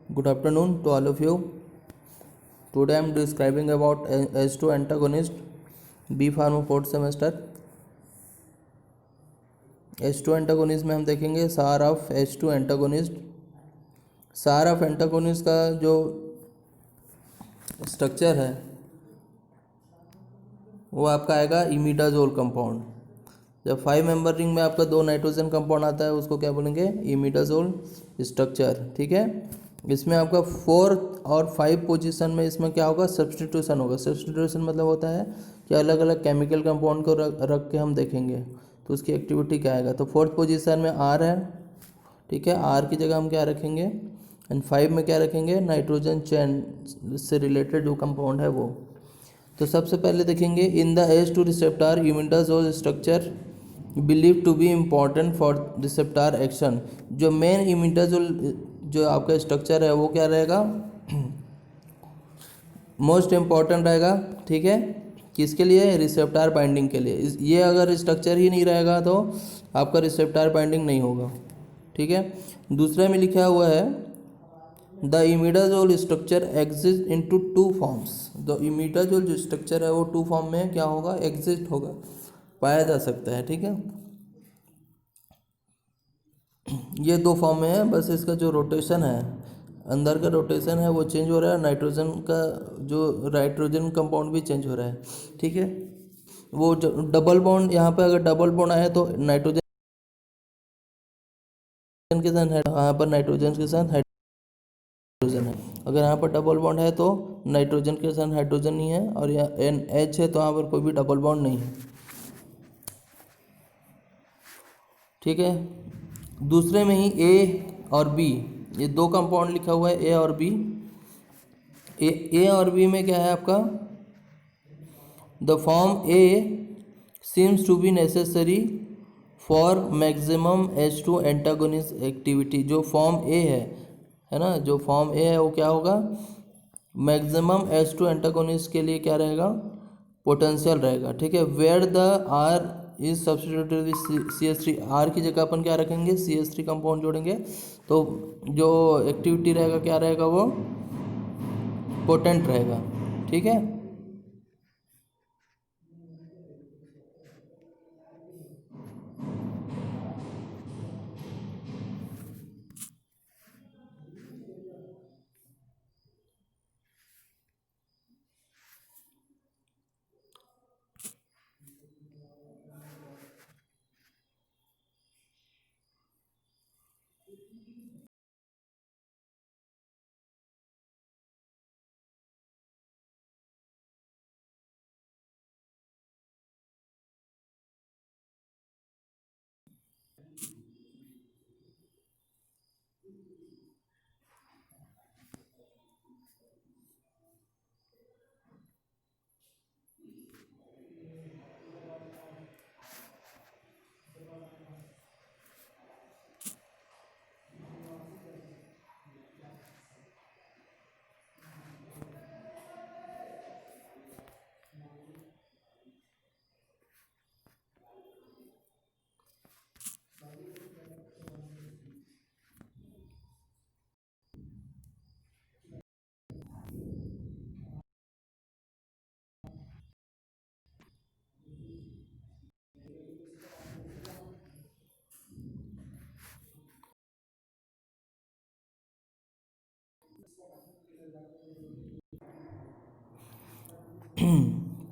Good afternoon to all of you. Today I am describing about H2 antagonist, B Pharma fourth semester. H2 antagonist में हम देखेंगे सार of H2 antagonist. सार of antagonist का जो structure है वो आपका आएगा इमिडाजोल कंपाउंड। जब 5 मेंबर रिंग में आपका 2 नाइट्रोजन कंपाउंड आता है उसको क्या बोलेंगे, इमिडाजोल स्ट्रक्चर। ठीक है, इसमें आपका 4 और 5 पोजीशन में इसमें क्या होगा, सब्स्टिट्यूशन होगा। सब्स्टिट्यूशन मतलब होता है कि अलग अलग केमिकल कंपाउंड को रख के हम देखेंगे तो उसकी एक्टिविटी क्या आएगा। तो 4th पोजीशन में आर है, ठीक है, आर की जगह हम क्या रखेंगे, एंड 5 में क्या रखेंगे, नाइट्रोजन चेन से रिलेटेड जो कंपाउंड है वो। तो सबसे पहले देखेंगे in the H2 receptor imidazole structure believe to be important for receptor action. जो मेन इमिडाजोल जो आपका स्ट्रक्चर है वो क्या रहेगा, मोस्ट इम्पॉर्टेंट रहेगा। ठीक है, किसके लिए, रिसेप्टर बाइंडिंग के लिए। ये अगर स्ट्रक्चर ही नहीं रहेगा तो आपका रिसेप्टर बाइंडिंग नहीं होगा। ठीक है, दूसरे में लिखा हुआ है the imidazole structure exist into 2 forms. The imidazole जो स्ट्रक्चर है वो 2 फॉर्म में क्या होगा, एग्जिस्ट होगा, पाया जा सकता है। ठीक है, ये 2 फॉर्म में है, बस इसका जो रोटेशन है, अंदर का रोटेशन है वो चेंज हो रहा है, नाइट्रोजन का जो नाइट्रोजन कंपाउंड भी चेंज हो रहा है। ठीक है, वो डबल बॉन्ड, यहाँ पे अगर डबल बॉन्ड आए तो नाइट्रोजन के साथ, यहाँ पर नाइट्रोजन के साथ हाइड्रोजन है। अगर यहाँ पर डबल बॉन्ड है तो नाइट्रोजन के साथ हाइड्रोजन नहीं है, और यहाँ NH है तो यहाँ पर कोई भी डबल बॉन्ड नहीं है। ठीक है, दूसरे में ही A और B, ये 2 कंपाउंड लिखा हुआ है, A और B। A और B में क्या है आपका, the form A seems to be necessary for maximum H2 antagonist activity. जो फॉर्म A है ना, जो फॉर्म A है वो क्या होगा, मैक्सिमम H2 एंटागोनिस्ट के लिए क्या रहेगा, पोटेंशियल रहेगा। ठीक है, where the R is substituted with CH3। R की जगह अपन क्या रखेंगे, CH3 कंपाउंड जोड़ेंगे तो जो एक्टिविटी रहेगा क्या रहेगा, वो पोटेंट रहेगा। ठीक है,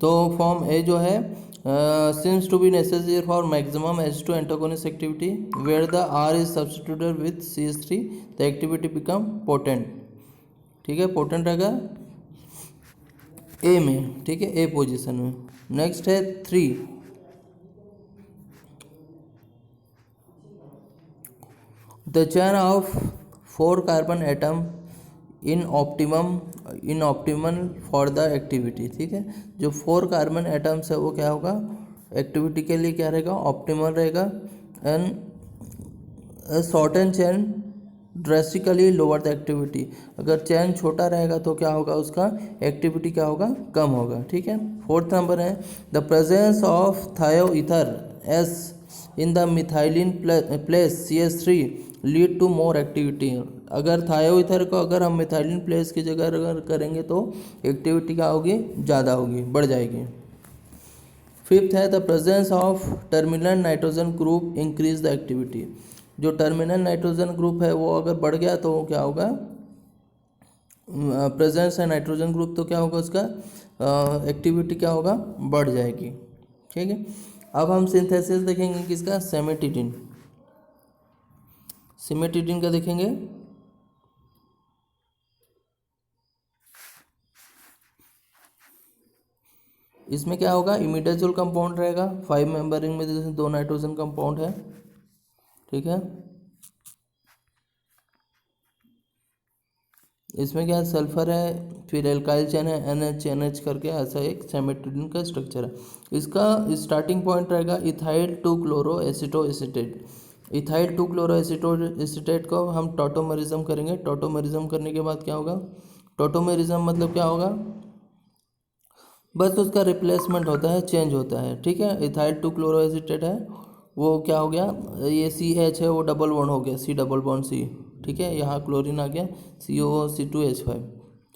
तो फॉर्म ए जो है seems to be necessary for maximum H2 antagonist activity where the R is substituted with CH3 the activity become potent. ठीक है, पोटेंट रहेगा ए में। ठीक है, ए पोजीशन में। नेक्स्ट है 3, the chain of 4 carbon atom in optimal for the activity. ठीक है, जो 4 कार्बन एटम्स है वो क्या होगा, एक्टिविटी के लिए क्या रहेगा, ऑप्टिमल रहेगा। And shorten chain drastically lower the activity. अगर चेन छोटा रहेगा तो क्या होगा, उसका एक्टिविटी क्या होगा, कम होगा। ठीक है, 4th नंबर है the presence of thioether S in the methylene place CH3 lead to more activity. अगर थायो ईथर को अगर हम मिथाइलिन प्लेस की जगह अगर करेंगे तो एक्टिविटी क्या होगी, ज़्यादा होगी, बढ़ जाएगी। फिफ्थ है the presence of terminal nitrogen group increase the activity. जो टर्मिनल नाइट्रोजन ग्रुप है वो अगर बढ़ गया तो क्या होगा, प्रेजेंस है नाइट्रोजन ग्रुप तो क्या होगा, उसका एक्टिविटी क्या होगा, बढ़ जाएगी। ठीक है, अब हम सिंथेसिस देखेंगे किसका, सेमेटिडिन। सिमेटिडिन का देखेंगे। इसमें क्या होगा, इमिडाजोल कंपाउंड रहेगा। 5 मेंबर रिंग में जैसे 2 नाइट्रोजन कंपाउंड है। ठीक है, इसमें क्या है, सल्फर है, फिर एल्काइल चेन है, NH करके ऐसा एक सेमेटिडिन का स्ट्रक्चर है। इसका स्टार्टिंग पॉइंट रहेगा ethyl 2 chloro एसिटो acetate. Ethyl 2 chloro एसिटो acetate को हम टॉटोमेरिज्म करेंगे। टॉटोमेरिज्म करने के बाद क्या होगा, टॉटोमेरिज्म मतलब क्या होगा, बस उसका रिप्लेसमेंट होता है, चेंज होता है। ठीक है, इथाइल 2 क्लोरो एसिटेट है, वो क्या हो गया, ये CH है वो डबल बॉन्ड हो गया, C डबल बॉन्ड C। ठीक है, यहाँ क्लोरीन आ गया, COO(C2H5).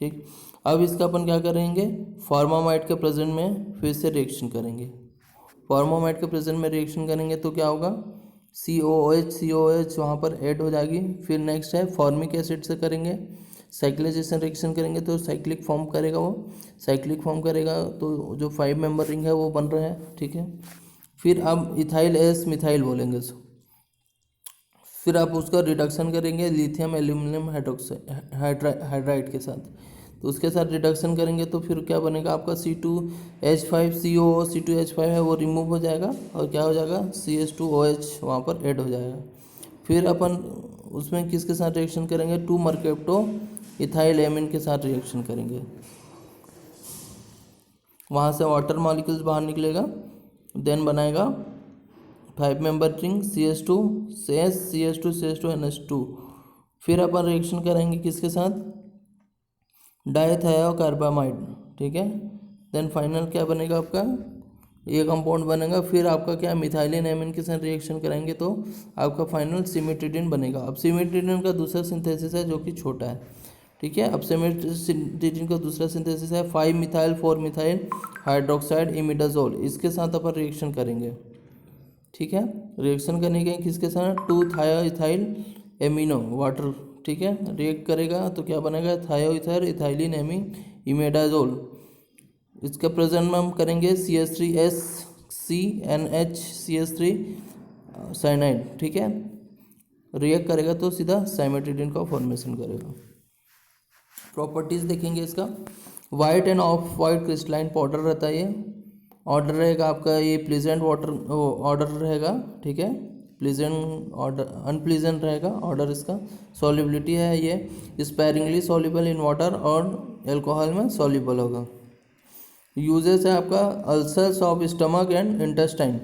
ठीक, अब इसका अपन क्या करेंगे, फॉर्मामाइड के प्रेजेंट में फिर से रिएक्शन करेंगे। फॉर्मामाइड के प्रेजेंट में रिएक्शन करेंगे तो क्या होगा, COOH वहाँ पर ऐड हो जाएगी। फिर नेक्स्ट है फॉर्मिक एसिड से करेंगे, साइक्लाइजेशन रिएक्शन करेंगे तो साइक्लिक फॉर्म करेगा, वो साइक्लिक फॉर्म करेगा तो जो 5 मेंबर रिंग है वो बन रहा है। ठीक है, फिर अब इथाइल एस मिथाइल बोलेंगे उसको। फिर आप उसका रिडक्शन करेंगे लिथियम एल्यूमिनियम हाइड्राइड के साथ, तो उसके साथ रिडक्शन करेंगे तो फिर क्या बनेगा आपका C2H5 COO(C2H5 है वो रिमूव हो जाएगा और क्या हो जाएगा, CH2OH वहाँ पर ऐड हो जाएगा। फिर अपन उसमें किसके साथ रिएक्शन करेंगे, 2 मर्केप्टो इथाइल एमिन के साथ रिएक्शन करेंगे, वहाँ से वाटर मॉलिक्यूल्स बाहर निकलेगा, देन बनाएगा 5 member ring CH2 CH2 CH2 NH2। फिर अपन रिएक्शन करेंगे किसके साथ, डाइथायोकार्बामाइड। ठीक है, देन फाइनल क्या बनेगा आपका, ये कंपाउंड बनेगा। फिर आपका क्या, मिथाइलिन एमिन के साथ रिएक्शन करेंगे तो आपका फाइनल सिमेटिडिन बनेगा। अब सिमेटिडिन का दूसरा सिंथेसिस है जो कि छोटा है। ठीक है, अब सिमेटिडिन का दूसरा सिंथेसिस है 5 मिथाइल 4 मिथाइल हाइड्रोक्साइड इमिडाजोल, इसके साथ अपन रिएक्शन करेंगे। ठीक है, रिएक्शन करने के किसके साथ, 2 थायोइथाइल एमिनो वाटर। ठीक है, रिएक्ट करेगा तो क्या बनेगा, थायोइथर इथाइलिन एमी इमिडाजोल। इसके प्रेजेंट में हम करेंगे CH3SCNH साइनाइड। ठीक है, रिएक्ट करेगा तो सीधा साइमेटिडिन का फॉर्मेशन करेगा। प्रॉपर्टीज देखेंगे इसका, white end of white crystalline powder रहता है ये। ऑर्डर रहेगा आपका ये प्लीजेंट वाटर ऑर्डर रहेगा। ठीक है, प्लीजेंट ऑर्डर अनप्लीजेंट रहेगा ऑर्डर इसका। सॉल्युबिलिटी है ये स्पेरिंगली सॉल्युबल इन वाटर और एल्कोहल में सॉल्युबल होगा। यूजेस है आपका ulcers of stomach and intestine,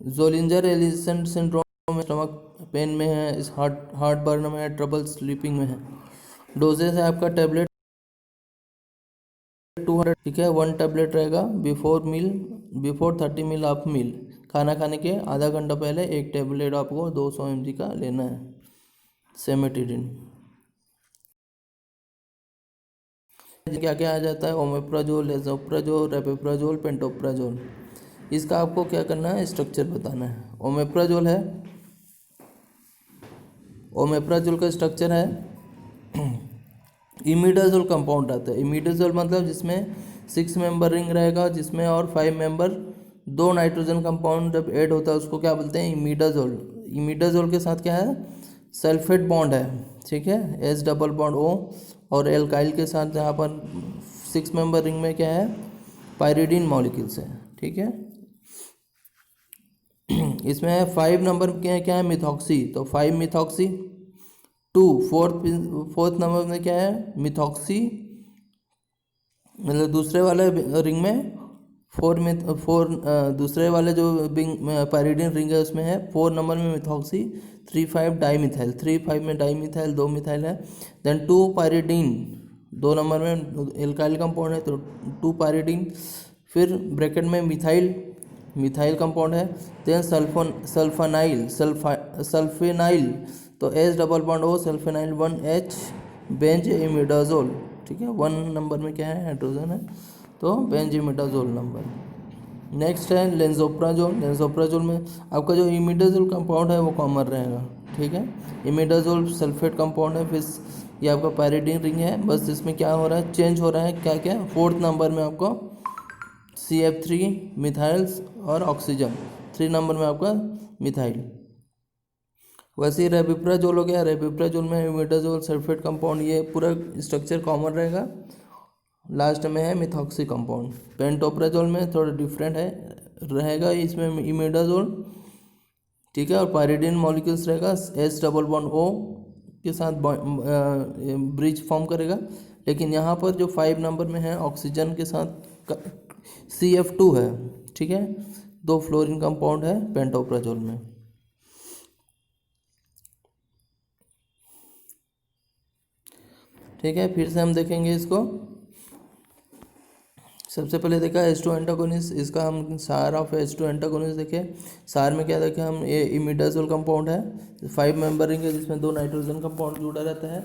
Zollinger Ellison syndrome stomach pain में है, इस हार्ट बर्न में है, ट्रबल स्लीपिंग में है। डोजेस है आपका टैबलेट 200। ठीक है, 1 टैबलेट रहेगा बिफोर 30 मील ऑफ मील, खाना खाने के आधा घंटा पहले 1 टैबलेट आपको 200 mg का लेना है सेमेटिडिन। क्या क्या आ जाता है, ओमेप्राजोल, लेसोप्राजोल, रेपेप्राजोल, पेंटोप्राजोल। इसका आपको क्या करना है, स्ट्रक्चर बताना है। ओमेप्राजोल है, ओमेप्राजोल का स्ट्रक्चर है इमिडाजोल कंपाउंड आता है। इमिडाजोल मतलब जिसमें 6 मेंबर रिंग रहेगा, जिसमें और 5 मेंबर 2 नाइट्रोजन कंपाउंड जब ऐड होता है उसको क्या बोलते हैं, इमिडाजोल। इमिडाजोल के साथ क्या है, सल्फेट बॉन्ड है। ठीक है, H डबल बॉन्ड O, और एल्काइल के साथ यहाँ पर 6 मेंबर रिंग में क्या है, पायरिडीन मॉलिक्यूल्स है। ठीक है, इसमें है 5 नंबर क्या है, मिथॉक्सी, तो 5 मिथॉक्सी 2। फोर्थ नंबर में क्या है, मिथॉक्सी, मतलब दूसरे वाले रिंग में 4 दूसरे वाले जो पायरिडीन रिंग है उसमें है 4 नंबर में मिथॉक्सी, 3,5 डाईमिथाइल, 3,5 में डाईमिथाइल 2 मिथाइल है। देन 2 पायरिडीन 2 नंबर में एल्काइल कंपाउंड है तो 2 पायरिडीन, फिर ब्रैकेट में मिथाइल कंपाउंड है। देन सल्फेनाइल, तो H double bond O सल्फेनाइल 1H Benz imidazole, ठीक है। 1 नंबर में क्या है, हाइड्रोजन है, तो बेंज इमिडाजोल नंबर। नेक्स्ट है लेंजोप्राजोल। लेंजोप्राजोल में आपका जो इमिडाजोल कंपाउंड है वो कॉमन रहेगा, ठीक है। इमिडाजोल सल्फेट कंपाउंड है, फिर ये आपका पायरिडीन रिंग है। बस इसमें क्या हो रहा है, चेंज हो रहा है, क्या क्या, 4th नंबर में आपको CF3 मिथाइल्स और ऑक्सीजन, 3 नंबर में आपका मिथाइल। वैसे ही रेबिप्राजोल हो गया, रेबिप्राजोल में इमिडाजोल सल्फेट कंपाउंड, ये पूरा स्ट्रक्चर कॉमन रहेगा। लास्ट में है मिथॉक्सी कंपाउंड। पेंटोप्राजोल में थोड़ा डिफरेंट है रहेगा, इसमें इमिडाजोल, ठीक है, और पायरिडीन मॉलिक्यूल्स रहेगा, H डबल बॉन्ड O के साथ ब्रिज फॉर्म करेगा। लेकिन यहाँ पर जो 5 नंबर में है ऑक्सीजन के साथ CF2 है, ठीक है, 2 फ्लोरीन कंपाउंड है पेंटोप्राजोल में। ठीक है, फिर से हम देखेंगे इसको। सबसे पहले देखा H2 एंटागोनिस्ट, इसका हम सार ऑफ H2 एंटागोनिस्ट देखे। सार में क्या देखे हम, ये इमिडाजोल कंपाउंड है, 5 मेंबर रिंग है जिसमें 2 नाइट्रोजन कंपाउंड जुड़ा रहता है,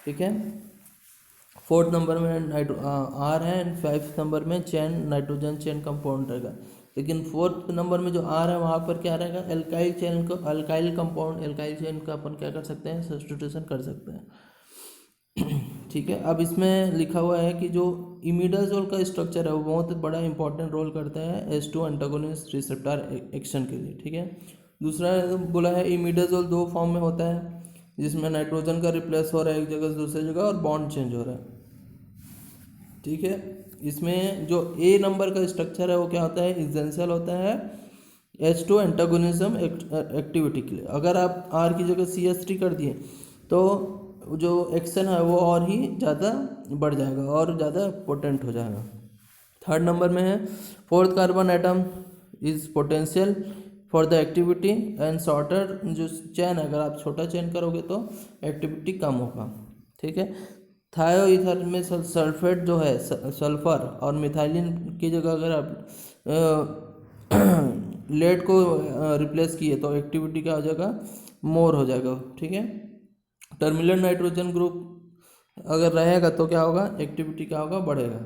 ठीक है। 4th नंबर में R है, एंड 5th नंबर में चेन नाइट्रोजन चेन कंपाउंड रहेगा। लेकिन 4th नंबर में जो R है वहाँ पर क्या रहेगा, एल्काइल चेन को, अल्काइल कंपाउंड, एल्काइल चेन का अपन क्या कर सकते हैं, सब्स्टिट्यूशन कर सकते हैं, ठीक है। अब इसमें लिखा हुआ है कि जो इमिडाजोल का स्ट्रक्चर है वो बहुत बड़ा इंपॉर्टेंट रोल करता है H2 एंटागोनिस्ट रिसेप्टर एक्शन के लिए, ठीक है। दूसरा बोला है इमिडाजोल 2 फॉर्म में होता है, जिसमें नाइट्रोजन का रिप्लेस हो रहा है एक जगह से दूसरी जगह और बॉन्ड चेंज हो रहा है, ठीक है। इसमें जो A नंबर का स्ट्रक्चर है वो क्या होता है, इसेंशियल होता है H2 एंटागोनिज्म एक्टिविटी के लिए। अगर आप R की जगह CH3 कर दिए तो जो एक्शन है वो और ही ज़्यादा बढ़ जाएगा और ज़्यादा पोटेंट हो जाएगा। 3rd नंबर में है 4th carbon atom is potential for the activity and shorter जो चेन, अगर आप छोटा चेन करोगे तो एक्टिविटी कम होगा, ठीक है। थायो ईथर में सल्फेट जो है, सल्फर और मिथाइलिन की जगह अगर आप लेड को रिप्लेस किए तो एक्टिविटी क्या हो जाएगा, मोर हो जाएगा, ठीक है। टर्मिनल नाइट्रोजन ग्रुप अगर रहेगा तो क्या होगा, एक्टिविटी क्या होगा, बढ़ेगा।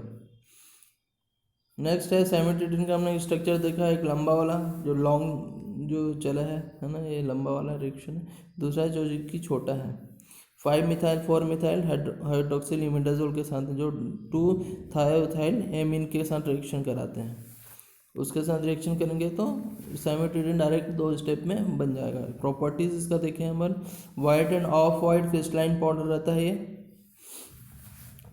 नेक्स्ट है सेमिट्रिडिन का हमने स्ट्रक्चर देखा, एक लंबा वाला जो लॉन्ग जो चला है ना, ये लंबा वाला रिएक्शन है। दूसरा है जो कि छोटा है, 5 मिथाइल 4 मिथाइल हाइड्रोक्सिल इमिडाजोल के साथ जो 2 थायोथाइल एमीन के साथ रिएक्शन कराते हैं, उसके साथ रिएक्शन करेंगे तो सेमिट्रिडिन डायरेक्ट 2 स्टेप में बन जाएगा। प्रॉपर्टीज इसका देखें हम, white end of white crystalline powder रहता है, ये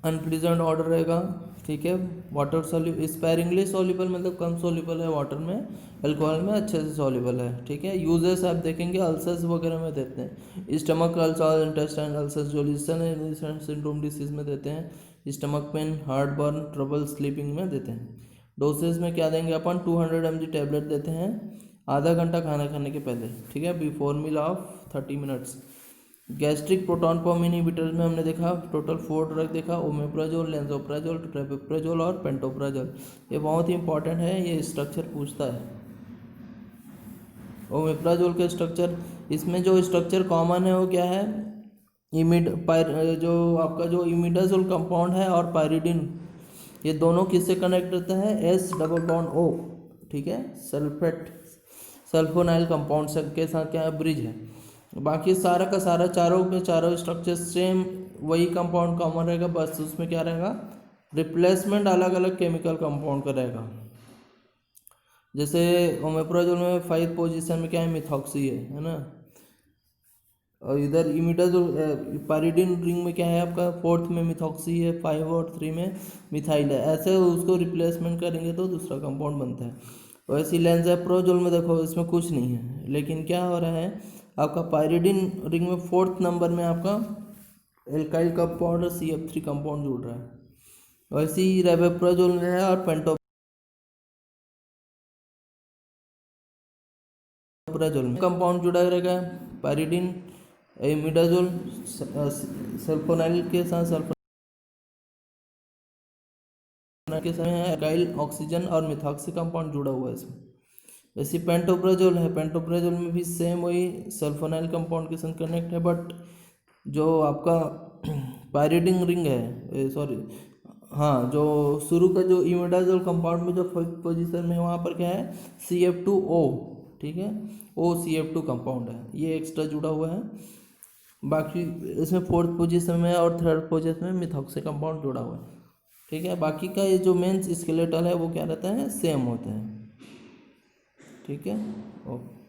अनप्लीजेंट ऑर्डर रहेगा, ठीक है। वाटर सॉल्यूबल, स्पेरिंगली सॉल्युबल मतलब कम सॉल्युबल है वाटर में, अल्कोहल में अच्छे से सॉल्युबल है, ठीक है। यूजेस आप देखेंगे अल्सर्स वगैरह में देते हैं, स्टमक अल्सर, इंटेस्टाइन अल्सर्स जो लिसन सिंड्रोम डिसीज में देते हैं, stomach pain, heart burn, trouble sleeping में देते हैं। डोसेज में क्या देंगे अपन, 200 mg टैबलेट देते हैं आधा घंटा खाना खाने के पहले, ठीक है, before meal of 30 minutes. Gastric proton pump inhibitors में हमने देखा टोटल 4 ड्रग देखा, ओमेप्राजोल, लेंजोप्राजोल, ट्रेपेप्राजोल और पेंटोप्राजोल। ये बहुत ही इंपॉर्टेंट है, ये स्ट्रक्चर पूछता है। ओमेप्राजोल के स्ट्रक्चर, इसमें जो स्ट्रक्चर कॉमन है वो क्या है, जो आपका जो इमिडाजोल कंपाउंड है और पायरिडिन, ये दोनों किससे कनेक्ट रहता है, S डबल बॉन्ड O, ठीक है, सल्फेट सल्फोनाइल कंपाउंड से के साथ क्या है, ब्रिज है। बाकी सारा का सारा चारों स्ट्रक्चर सेम वही कंपाउंड कॉमन रहेगा, बस उसमें क्या रहेगा, रिप्लेसमेंट अलग अलग केमिकल कंपाउंड का रहेगा। जैसे ओमेप्राजोल में 5th पोजीशन में क्या है, मिथॉक्सी है ना, और इधर इमिडाजोल पायरिडिन रिंग में क्या है आपका, 4th में मिथॉक्सी है, 5 और 3 में मिथाइल है। ऐसे उसको रिप्लेसमेंट करेंगे तो दूसरा कंपाउंड बनता है। वैसे लेंजोप्राजोल में देखो इसमें कुछ नहीं है, लेकिन क्या हो रहा है आपका, पायरिडिन रिंग में 4th नंबर में आपका एल्काइल कंपाउंड और CF3 कंपाउंड जुड़ रहा है। वैसे ही रेबेप्राजोल में है और पेंटोप्राजोल में कंपाउंड जुड़ा रहेगा, पायरिडिन इमिडाजोल सल्फोनाइल के साथ सल्फोनाइल के साथ एल्काइल ऑक्सीजन और मिथॉक्सी कंपाउंड जुड़ा हुआ है इसमें। वैसे पेंटोप्राजोल है, पेंटोप्राजोल में भी सेम वही सल्फोनाइल कंपाउंड के साथ कनेक्ट है, बट जो आपका पायरिडिन रिंग है, सॉरी, हाँ, जो शुरू का जो इमिडाजोल कंपाउंड में जो फर्स्ट पोजीशन में वहाँ पर क्या है, CF2O, ठीक है, OCF2 कंपाउंड है, ये एक्स्ट्रा जुड़ा हुआ है। बाकी इसमें फोर्थ पोजीशन में और थर्ड पोजीशन में मिथॉक्सी कंपाउंड जुड़ा हुआ है, ठीक है। बाकी का ये जो मेन स्केलेटल है वो क्या रहता है, सेम होते हैं, ठीक है। ओके।